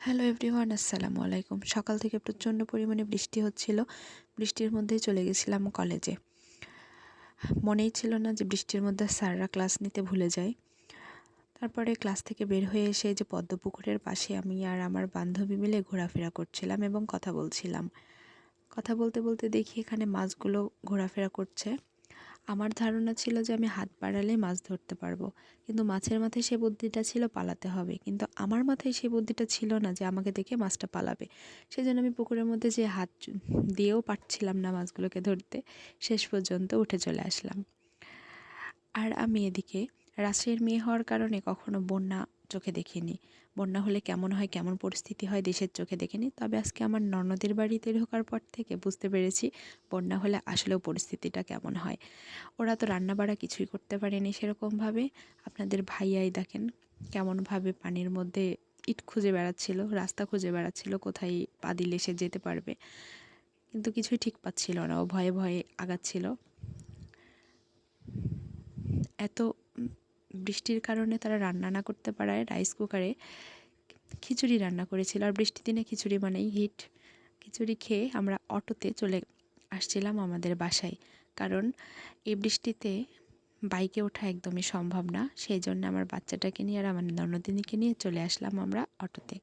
Hello everyone, আসসালামু আলাইকুম। সকাল থেকে প্রচণ্ড পরিমাণে বৃষ্টি হচ্ছিল। বৃষ্টির মধ্যেই চলে গেছিলাম কলেজে। মনেই ছিল না যে বৃষ্টির মধ্যে স্যাররা ক্লাস নিতে ভুলে যায়। তারপরে ক্লাস থেকে বের হয়ে এসে যে পদ্মপুকুরের পাশে আমি আর আমার বান্ধবী মিলে ঘোরাফেরা করছিলাম এবং কথা বলছিলাম। কথা বলতে বলতে দেখি এখানে মাছগুলো ঘোরাফেরা করছে। আমার ধারণা ছিল যে আমি হাত বাড়ালেই মাছ ধরতে পারবো, কিন্তু মাছের মাথায় সে বুদ্ধিটা ছিল পালাতে হবে, কিন্তু আমার মাথায় সেই বুদ্ধিটা ছিল না যে আমাকে দেখে মাছটা পালাবে। সেই জন্য আমি পুকুরের মধ্যে যে হাত দিয়েও পারছিলাম না মাছগুলোকে ধরতে। শেষ পর্যন্ত উঠে চলে আসলাম। আর আমি এদিকে রাজশাহীর মেয়ে হওয়ার কারণে কখনো বন্যা চোখে দেখিনি। বন্যা হলে কেমন হয়, কেমন পরিস্থিতি হয় দেশের চোখে দেখিনি। তবে আজকে আমার ননদের বাড়িতে ঢোকার পর থেকে বুঝতে পেরেছি বন্যা হলে আসলেও পরিস্থিতিটা কেমন হয়। ওরা তো রান্নাবাড়া কিছুই করতে পারেনি সেরকমভাবে। আপনাদের ভাইয়াই দেখেন কেমনভাবে পানির মধ্যে ইট খুঁজে বেড়াচ্ছিল, রাস্তা খুঁজে বেড়াচ্ছিল, কোথায় পা দিলে সে যেতে পারবে, কিন্তু কিছুই ঠিক পাচ্ছিল না। ও ভয়ে ভয়ে আগাচ্ছিল। এত বৃষ্টির কারণে তারা রান্না না করতে পারায় রাইস কুকারে খিচুড়ি রান্না করেছিল। আর বৃষ্টির দিনে খিচুড়ি মানেই হিট। খিচুড়ি খেয়ে আমরা অটোতে চলে আসছিলাম আমাদের বাসায়, কারণ এই বৃষ্টিতে বাইকে ওঠা একদমই সম্ভব না। সেই জন্য আমার বাচ্চাটাকে নিয়ে আর আমার ননদিনীকে নিয়ে চলে আসলাম আমরা অটোতে।